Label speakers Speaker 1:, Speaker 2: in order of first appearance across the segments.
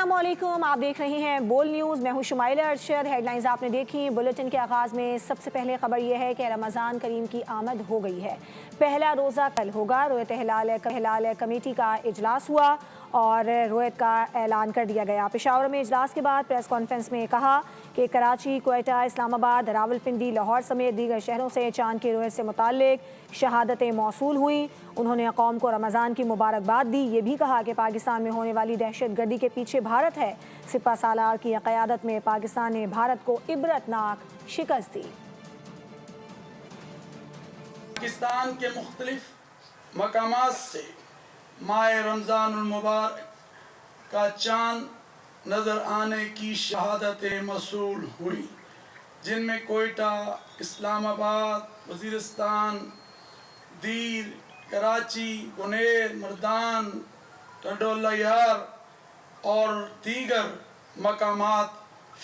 Speaker 1: अस्सलामुअलैकुम, आप देख रहे हैं बोल न्यूज़। मैं हूं शुमाइला अरशद। हेडलाइंस आपने देखी। बुलेटिन के आगाज़ में सबसे पहले खबर यह है कि रमज़ान करीम की आमद हो गई है। पहला रोज़ा कल होगा। रोयत हिलाल कमेटी का इजलास हुआ और रोयत का ऐलान कर दिया गया। पेशावर में इजलास के बाद प्रेस कॉन्फ्रेंस में कहा कि कराची, क्वेटा, इस्लामाबाद, रावलपिंडी, लाहौर समेत दीगर शहरों से चांद की रोयत से मुताल्लिक शहादतें मौसूल हुई। उन्होंने कौम को रमज़ान की मुबारकबाद दी। ये भी कहा कि पाकिस्तान में होने वाली दहशतगर्दी के पीछे भारत है। सिपा सालार की क़यादत में पाकिस्तान ने भारत को इबरतनाक शिकस्त दी।
Speaker 2: पाकिस्तान के मुख्तलिफ मकामात से माह रमज़ान मुबारक का चाँद नज़र आने की शहादतें मौसूल हुई, जिनमें कोयटा, इस्लामाबाद, वज़ीरिस्तान, दीर, कराची, गुनेर, मर्दान, टंडोला यार और दीगर मकामात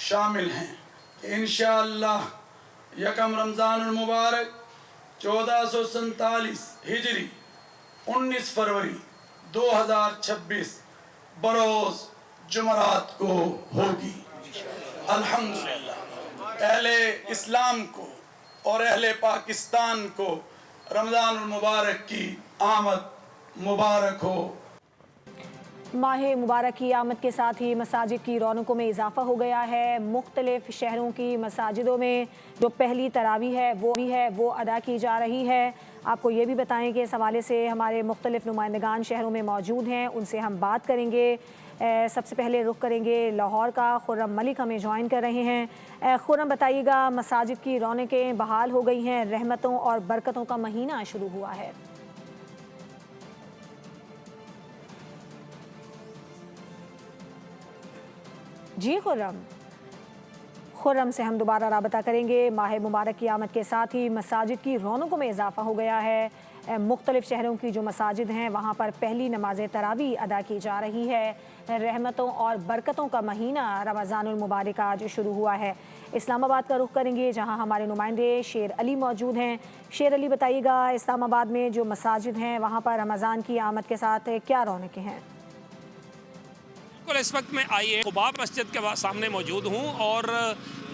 Speaker 2: शामिल हैं। इंशाअल्लाह यकम रमज़ान मुबारक 1447 हिजरी 19 फरवरी 2026 बरोज़ जुमरात को होगी। अल्हम्दुलिल्लाह अहले इस्लाम को और अहले पाकिस्तान को रमज़ान मुबारक की आमद मुबारक हो।
Speaker 1: माह मुबारक की आमद के साथ ही मसाजिद की रौनकों में इजाफा हो गया है। मुख्तलिफ शहरों की मसाजिदों में जो पहली तरावी है वो अदा की जा रही है। आपको ये भी बताएं कि इस हवाले से हमारे मुख्तलिफ नुमाइंदगान शहरों में मौजूद हैं, उनसे हम बात करेंगे। सबसे पहले रुख करेंगे लाहौर का। खुर्रम मलिक हमें ज्वाइन कर रहे हैं। खुर्रम, बताइएगा, मसाजिद की रौनकें बहाल हो गई हैं, रहमतों और बरकतों का महीना शुरू हुआ है। जी खुर्रम से हम दोबारा राबता करेंगे। माह मुबारक की आमद के साथ ही मसाजिद की रौनकों में इजाफा हो गया है। मुख्तलिफ शहरों की जो मसाजिद हैं वहाँ पर पहली नमाज तरावी अदा की जा रही है। रहमतों और बरकतों का महीना रमज़ानुल मुबारक आज शुरू हुआ है। इस्लामाबाद का रुख करेंगे, जहाँ हमारे नुमाइंदे शेर अली मौजूद हैं। शेर अली, बताइएगा, इस्लामाबाद में जो मसाजिद हैं वहाँ पर रमज़ान की आमद के साथ क्या रौनकें हैं?
Speaker 3: इस वक्त मैं कुबा मस्जिद के सामने मौजूद हूँ और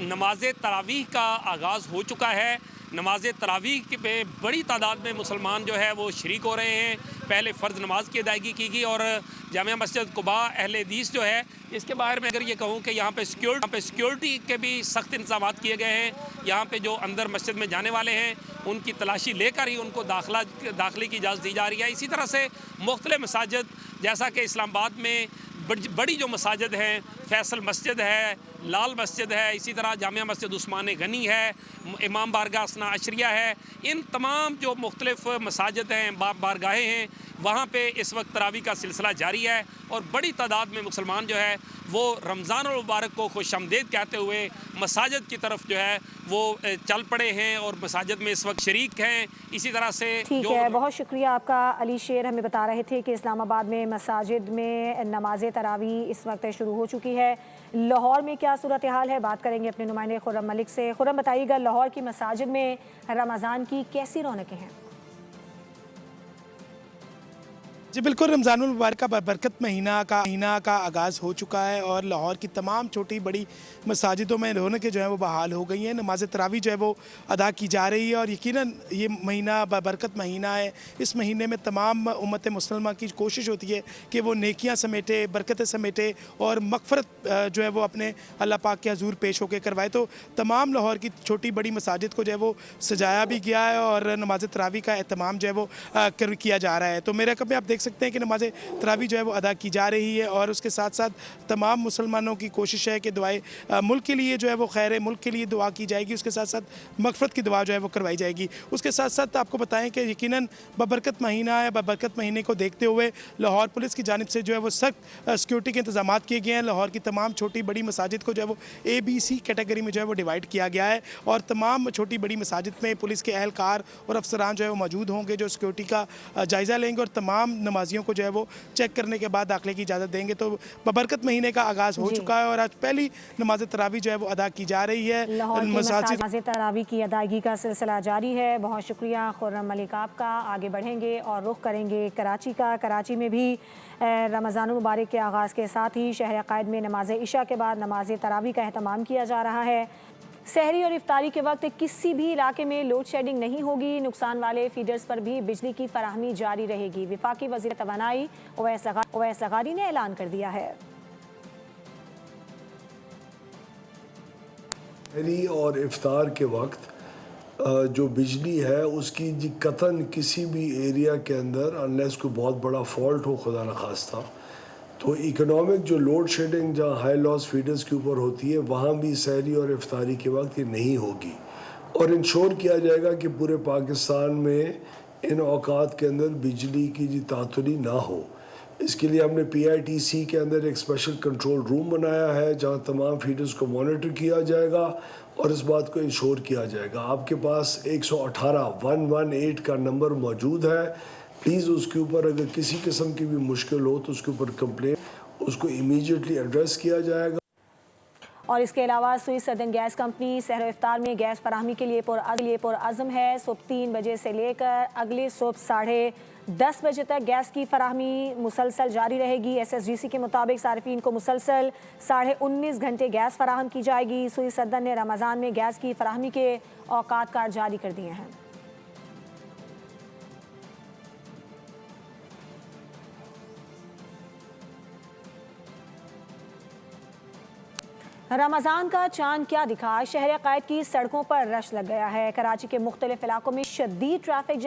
Speaker 3: नमाज तरावीह का आगाज़ हो चुका है। नमाज तरावीह पे बड़ी तादाद में मुसलमान जो है वो शरीक हो रहे हैं। पहले फ़र्ज़ नमाज की अदायगी की गई और जामिया मस्जिद कुबा अहले हदीस जो है, इसके बारे में अगर ये कहूँ कि यहाँ पे सिक्योरिटी के भी सख्त इंतज़ाम किए गए हैं। यहाँ पे जो अंदर मस्जिद में जाने वाले हैं उनकी तलाशी लेकर ही उनको दाखिले की इजाज़त दी जा रही है। इसी तरह से मुख्तलिफ मसाजिद, जैसा कि इस्लामाबाद में बड़ी जो मसाजिद हैं, फैसल मस्जिद है, लाल मस्जिद है, इसी तरह जामिया मस्जिद उस्मान गनी है, इमाम बारगाह असना अशरिया है, इन तमाम जो मुख्तलिफ मसाजिद हैं, बारगाहें हैं, वहाँ पे इस वक्त तरावी का सिलसिला जारी है और बड़ी तादाद में मुसलमान जो है वो रमज़ान मुबारक को खुशामदीद कहते हुए मसाजिद की तरफ जो है वो चल पड़े हैं और मसाजिद में इस वक्त शरीक हैं। इसी तरह से
Speaker 1: ठीक है, बहुत शुक्रिया आपका। अली शेर हमें बता रहे थे कि इस्लामाबाद में मसाजिद में नमाज तरावी इस वक्त शुरू हो चुकी है। लाहौर में क्या सूरत हाल है, बात करेंगे अपने नुमाइंदे खुर्रम मलिक से। खुर्रम, बताइएगा, लाहौर की मसाजिद में रमज़ान की कैसी रौनकें हैं?
Speaker 4: जी बिल्कुल, रमज़ान मुबारक का बरकत महीना का आगाज़ हो चुका है और लाहौर की तमाम छोटी बड़ी मसाजिदों में रौनकें जो है वो बहाल हो गई हैं। नमाज तरावी जो है वो अदा की जा रही है और यकीनन ये महीना बरकत महीना है। इस महीने में तमाम उम्मत मुसलमान की कोशिश होती है कि वो नेकियां समेटे, बरकतें समेटे और मग़फ़िरत जो है वो अपने अल्लाह पाक के हज़ूर पेश होकर करवाए। तो तमाम लाहौर की छोटी बड़ी मसाजिद को जो है वो सजाया भी गया है और नमाज तरावी का एहतमाम जो है वो किया जा रहा है। तो मेरे कब में आप देख सकते हैं कि नमाज तरावी जो है वो अदा की जा रही है और उसके साथ साथ तमाम मुसलमानों की कोशिश है कि दुआएं मुल्क के लिए जो है वो खैर मुल्क के लिए दुआ की जाएगी, उसके साथ साथ मग़फ़िरत की दुआ जो है वो करवाई जाएगी। उसके साथ साथ आपको बताएं कि यकीनन बबरकत महीना है। बबरकत महीने को देखते हुए लाहौर पुलिस की जानिब से जो है वो सख्त सिक्योरिटी के इंतजाम किए गए हैं। लाहौर की तमाम छोटी बड़ी मसाजिद को जो है वो ABC कैटेगरी में जो है वो डिवाइड किया गया है और तमाम छोटी बड़ी मसाजिद में पुलिस के अहलकार और अफसरान जो है वो मौजूद होंगे जो सिक्योरिटी का जायज़ा लेंगे और तमाम नमाजियों को जो है वो चेक करने के बाद दाखिले की इजाज़त देंगे। तो बबरकत महीने का आगाज़ हो चुका है और आज पहली नमाज तरावी जो है वो अदा की जा रही है।
Speaker 1: नमाज तरावी की अदायगी का सिलसिला जारी है। बहुत शुक्रिया खुर्रम मलिक आपका। आगे बढ़ेंगे और रुख करेंगे कराची का। कराची में भी रमज़ान मुबारक के आगाज़ के साथ ही शहर क़ायद में नमाज इशा के बाद नमाज तरावी का एहतमाम किया जा रहा है। सहरी और इफ्तारी के वक्त किसी भी इलाके में लोड शेडिंग नहीं होगी। नुकसान वाले फीडर्स पर भी बिजली की फराहमी जारी रहेगी। वफाकी वज़ीर तवानाई ओवैस ज़ग़ारी ने ऐलान कर दिया है।
Speaker 5: सहरी और इफ्तार के वक्त जो बिजली है उसकी जी कतन किसी भी एरिया के अंदर अनलेस कोई बहुत बड़ा फॉल्ट हो खुदा न खास्ता, तो इकोनॉमिक जो लोड शेडिंग जहाँ हाई लॉस फीडर्स के ऊपर होती है वहाँ भी सहरी और इफ्तारी के वक्त ये नहीं होगी। और इंश्योर किया जाएगा कि पूरे पाकिस्तान में इन औकात के अंदर बिजली की जी तातुली ना हो। इसके लिए हमने PITC के अंदर एक स्पेशल कंट्रोल रूम बनाया है जहाँ तमाम फीडर्स को मॉनिटर किया जाएगा और इस बात को इंश्योर किया जाएगा। आपके पास 118 का नंबर मौजूद है। प्लीज़ उसके ऊपर अगर किसी किस्म की भी मुश्किल हो तो उसके ऊपर कंप्लेन उसको इमीडिएटली एड्रेस किया जाएगा।
Speaker 1: और इसके अलावा सुई सदन गैस कंपनी सहर इफ्तार में गैस फराहमी के लिए पुरअज़्म है। सुबह 3 बजे से लेकर अगले सुबह 10:30 बजे तक गैस की फराहमी मुसलसल जारी रहेगी। SSGC के मुताबिक सार्फिन को मुसलसल 19.5 घंटे गैस फराहम की जाएगी। सुई सदन ने रमज़ान में गैस की फराहमी के औकात कार्ड जारी कर दिए हैं। रमज़ान का चांद क्या दिखा। शहर क़ायद की सड़कों पर रश लग गया है। कराची के मुख्तलिफ इलाकों में शदीद ट्रैफिक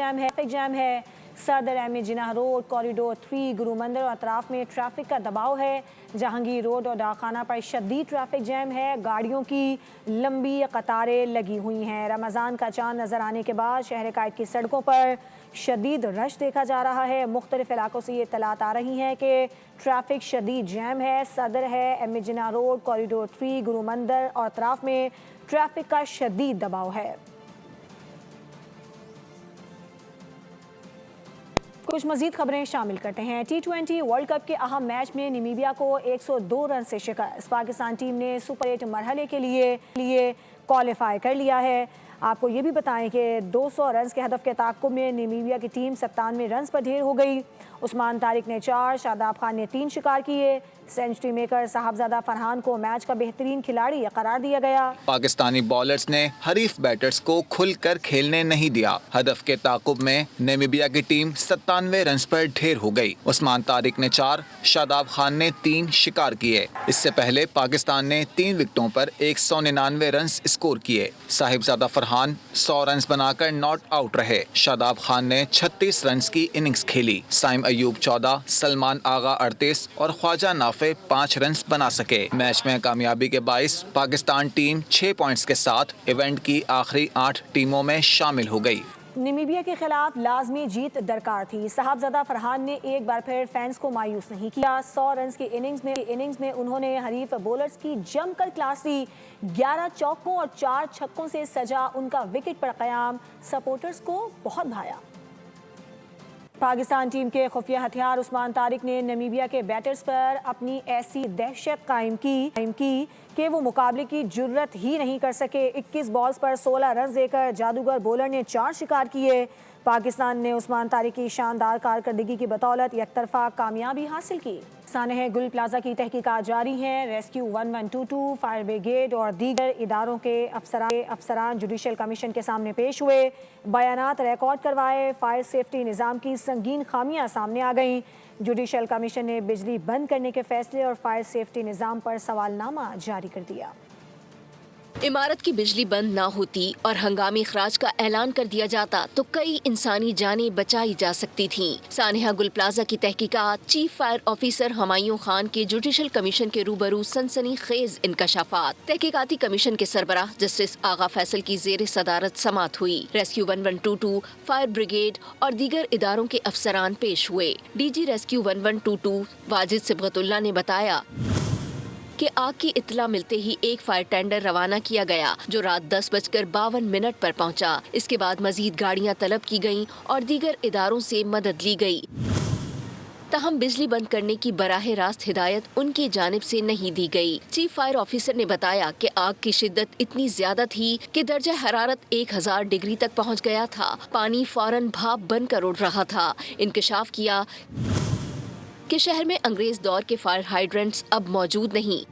Speaker 1: जैम है। सदर अहमद जिन्ना रोड, कॉरिडोर 3, गुरु मंदिर और अतराफ में ट्रैफिक का दबाव है। जहांगीर रोड और डाखाना पर शदीद ट्रैफिक जैम है। गाड़ियों की लंबी कतारें लगी हुई हैं। रमज़ान का चांद नज़र आने के बाद शहर क़ायद की सड़कों पर शदीद रश देखा जा रहा है। मुख्तलिफ इलाकों से ये इत्तलात आ रही हैं कि ट्रैफिक शदीद जैम है। सदर है, अहमद जिन्ना रोड, कॉरिडोर 3, गुरु मंदिर और अतराफ में ट्रैफिक का शदीद दबाव है। कुछ मजीद खबरें शामिल करते हैं। T20 वर्ल्ड कप के अहम मैच में नामीबिया को 102 रन से शिकस्त। पाकिस्तान टीम ने सुपर 8 मरहले के लिए क्वालिफाई कर लिया है। आपको ये भी बताएं कि 200 रन के हदफ के ताक़ुब में नामीबिया की टीम 97 रन पर ढेर हो गई। उस्मान तारिक ने 4, शादाब खान ने 3 शिकार किए। सेंचुरी मेकर साहबजादा फरहान को मैच का बेहतरीन खिलाड़ी करार दिया गया।
Speaker 6: पाकिस्तानी बॉलर्स ने हरीफ बैटर्स को खुलकर खेलने नहीं दिया। हदफ के ताक़ुब में नामीबिया की टीम 97 रन पर ढेर हो गई। उस्मान तारिक ने 4, शादाब खान ने 3 शिकार किए। इससे पहले पाकिस्तान ने 3 विकेटों पर 199 रन स्कोर किए। साहिबजादा फरहान 100 रन बनाकर नॉट आउट रहे। शादाब खान ने 36 रन की इनिंग्स खेली। साइम अयूब 14, सलमान आगा 38 और ख्वाजा नाफे 5 रन बना सके। मैच में कामयाबी के बाइस पाकिस्तान टीम 6 पॉइंट्स के साथ इवेंट की आखिरी 8 टीमों में शामिल हो गई।
Speaker 1: नामीबिया के खिलाफ लाजमी जीत दरकार थी। साहबजादा फरहान ने एक बार फिर फैंस को मायूस नहीं किया। 100 रन की इनिंग्स में उन्होंने हरीफ बॉलर्स की जमकर क्लास ली। 11 चौकों और 4 छक्कों से सजा उनका विकेट पर कयाम सपोर्टर्स को बहुत भाया। पाकिस्तान टीम के खुफिया हथियार उस्मान तारिक ने नामीबिया के बैटर्स पर अपनी ऐसी दहशत कायम की कि वो मुकाबले की जुर्रत ही नहीं कर सके। 21 बॉल्स पर 16 रन देकर जादूगर बॉलर ने 4 शिकार किए। पाकिस्तान ने उस्मान तारिक की शानदार कारकर्दगी की बदौलत एकतरफा कामयाबी हासिल की। सानह गुल प्लाजा की तहकीकात जारी हैं। रेस्क्यू 1122, फायर ब्रिगेड और दीगर इदारों के अफसरान जुडिशल कमीशन के सामने पेश हुए। बयानात रिकॉर्ड करवाए। फायर सेफ्टी निज़ाम की संगीन खामियां सामने आ गईं। जुडिशल कमीशन ने बिजली बंद करने के फैसले और फायर सेफ्टी निज़ाम पर सवालनामा जारी कर दिया।
Speaker 7: इमारत की बिजली बंद ना होती और हंगामी खराज का ऐलान कर दिया जाता तो कई इंसानी जानें बचाई जा सकती थीं। सानिया गुल प्लाजा की तहकीकात chief fire officer Humayun Khan के जुडिशल कमीशन के रूबरू सनसनी खेज इंकशाफात। तहकीकाती कमीशन के सरबराह जस्टिस आगा फैसल की जेर सदारत समात हुई। रेस्क्यू 1122, फायर ब्रिगेड और दीगर इदारों के अफसरान पेश हुए। DG रेस्क्यू 1122 वाजिद सिबगतुल्ला ने बताया कि आग की इत्तला मिलते ही एक फायर टेंडर रवाना किया गया जो रात 10:52 पर पहुंचा। इसके बाद मजीद गाड़ियां तलब की गईं और दीगर इदारों से मदद ली गई। ताहम बिजली बंद करने की बराह रास्त हिदायत उनकी जानिब से नहीं दी गई। चीफ फायर ऑफिसर ने बताया कि आग की शिद्दत इतनी ज्यादा थी कि दर्जा हरारत 1000 डिग्री तक पहुंच गया था। पानी फौरन भाप बनकर उड़ रहा था। इंकशाफ किया कि शहर में अंग्रेज दौर के फायर हाइड्रेंट्स अब मौजूद नहीं।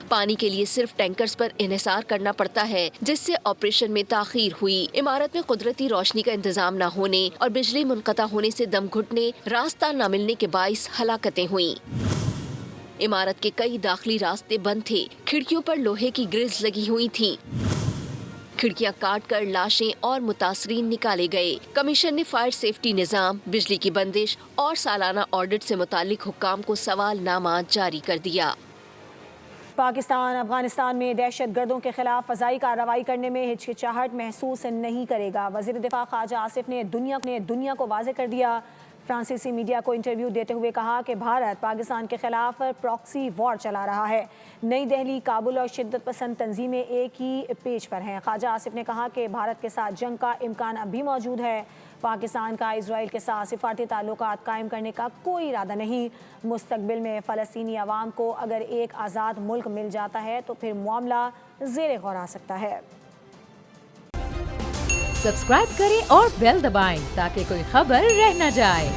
Speaker 7: पानी के लिए सिर्फ टैंकर्स पर इन्हिसार करना पड़ता है, जिससे ऑपरेशन में ताखीर हुई। इमारत में कुदरती रोशनी का इंतजाम न होने और बिजली मुनक़ता होने से दम घुटने, रास्ता न मिलने के बाइस हलाकतें हुई। इमारत के कई दाखिली रास्ते बंद थे। खिड़कियों पर लोहे की ग्रिल्स लगी हुई थीं। खिड़कियां काट कर लाशें और मुतासरीन निकाले गए। कमीशन ने फायर सेफ्टी निज़ाम, बिजली की बंदिश और सालाना ऑडिट से मुतालिक हुक्काम को सवालनामा जारी कर दिया।
Speaker 1: पाकिस्तान अफगानिस्तान में दहशत गर्दों के खिलाफ फ़ज़ाई कार्रवाई करने में हिचकिचाहट महसूस नहीं करेगा। वज़ीर दिफा ख्वाजा आसिफ ने दुनिया को वाज़ेह कर दिया। फ्रांसीसी मीडिया को इंटरव्यू देते हुए कहा कि भारत पाकिस्तान के खिलाफ प्रॉक्सी वॉर चला रहा है। नई दिल्ली, काबुल और शिद्दत पसंद तंजीमें एक ही पेज पर हैं। ख्वाजा आसिफ ने कहा कि भारत के साथ जंग का इम्कान अब भी मौजूद है। पाकिस्तान का इजराइल के साथ सिफारती ताल्लुकात कायम करने का कोई इरादा नहीं। मुस्तकबिल में फ़लस्तीनी अवाम को अगर एक आज़ाद मुल्क मिल जाता है तो फिर मामला ज़ेरे गौर आ सकता है।
Speaker 8: सब्सक्राइब करें और बेल दबाएं ताकि कोई खबर रह न जाए।